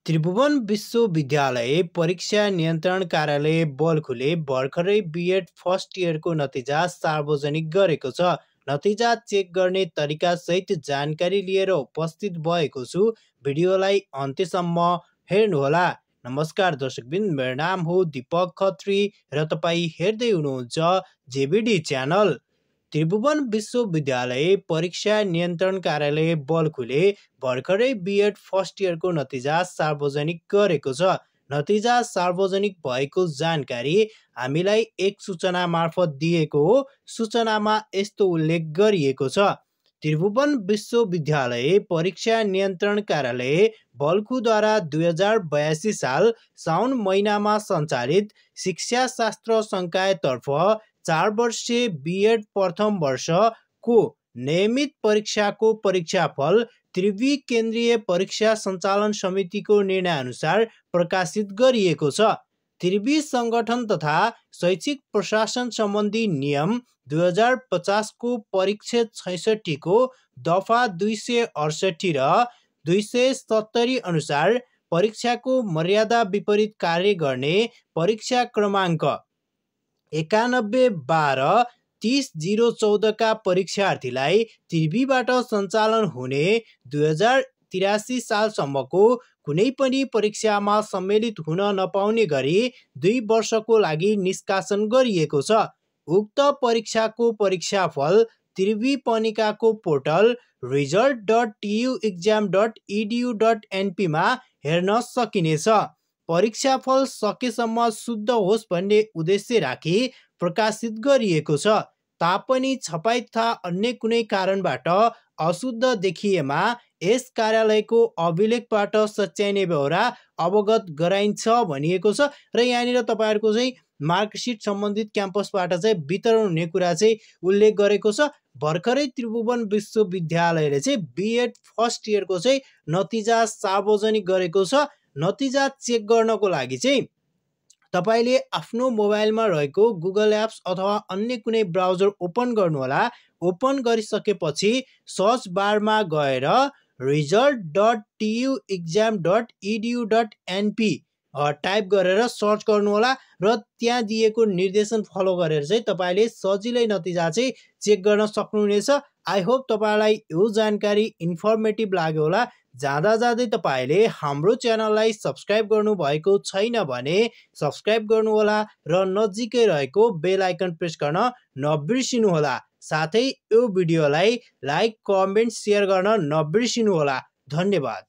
त्रिभुवन विश्वविद्यालय परीक्षा नियन्त्रण कार्यालय बल्खुले भर्खरै बीएड फर्स्ट इयरको नतिजा सार्वजनिक गरेको छ। नतिजा चेक गर्ने तरिका सहित जानकारी लिएर उपस्थित भएको छु। भिडियोलाई अन्त्यसम्म हेर्नुहोला। नमस्कार दर्शकबिन, मेरो नाम हो दीपक खत्री र तपाईँ हेर्दै हुनुहुन्छ जेबीडी च्यानल। त्रिभुवन विश्वविद्यालय परीक्षा नियन्त्रण कार्यालय बल्खुले भर्खरै बीएड फर्स्ट इयरको नतिजा सार्वजनिक गरेको छ। नतिजा सार्वजनिक भएको जानकारी हामीलाई एक सूचना मार्फत दिएको हो। सूचनामा यस्तो उल्लेख गरिएको छ, त्रिभुवन विश्वविद्यालय परीक्षा नियन्त्रण कार्यालय बल्खुद्वारा 2082 साल साउन महिनामा सञ्चालित शिक्षाशास्त्र संकायतर्फ 4 वर्षीय बीएड प्रथम वर्षको नियमित परीक्षाको परीक्षाफल त्रिवी केन्द्रीय परीक्षा सञ्चालन समितिको निर्णयअनुसार प्रकाशित गरिएको छ। त्रिवी संगठन तथा शैक्षिक प्रशासन सम्बन्धी नियम 2050 को परिच्छेद 66 को दफा 268 र 270 अनुसार परीक्षाको मर्यादा विपरीत कार्य गर्ने परीक्षा क्रमाङ्क 91/12/30/014 का परीक्षार्थीलाई त्रिवीबाट सञ्चालन हुने 2083 सालसम्मको कुनै पनि परीक्षामा सम्मिलित हुन नपाउने गरी 2 वर्षको लागि निष्कासन गरिएको छ। उक्त परीक्षाको परीक्षाफल त्रिवी पनिकाको पोर्टल result.tuexam.edu.np मा हेर्न सकिनेछ। परीक्षाफल सकेसम्म शुद्ध होस् भन्ने उद्देश्य राखी प्रकाशित गरिएको छ। तापनि छपाई तथा अन्य कुनै कारणबाट अशुद्ध देखिएमा यस कार्यालयको अभिलेखबाट सच्याइने बेहोरा अवगत गराइन्छ भनिएको छ। र यहाँनिर तपाईहरुको चाहिँ मार्कसिट सम्बन्धित क्याम्पसबाट चाहिँ वितरण हुने कुरा चाहिँ उल्लेख गरेको छ। भर्खरै त्रिभुवन विश्वविद्यालयले चाहिँ बीएड फर्स्ट इयरको चाहिँ नतिजा सार्वजनिक गरेको छ। नतिजा चेक गर्नको लागि चाहिँ तपाईले आफ्नो मोबाइलमा रहेको गुगल एप्स अथवा अन्य कुनै ब्राउजर ओपन गर्नुहोला। ओपन गरिसकेपछि सर्च बारमा गएर result.tuexam.edu.np टाइप गरेर सर्च गर्नुहोला र त्यहाँ दिएको निर्देशन फलो गरेर चाहिँ तपाईले सजिलै नतिजा चाहिँ चेक गर्न सक्नुहुनेछ। आई होप तपाईलाई यो जानकारी इन्फर्मेटिभ लाग्यो होला। जाँदै तपाईले हाम्रो च्यानललाई सब्स्क्राइब गर्नु भएको छैन भने सब्स्क्राइब गर्नुहोला र नजिकै रहेको बेल आइकन प्रेस गर्न नबिर्सिनुहोला। साथै यो भिडियोलाई लाइक, कमेन्ट, शेयर गर्न नबिर्सिनुहोला। धन्यवाद।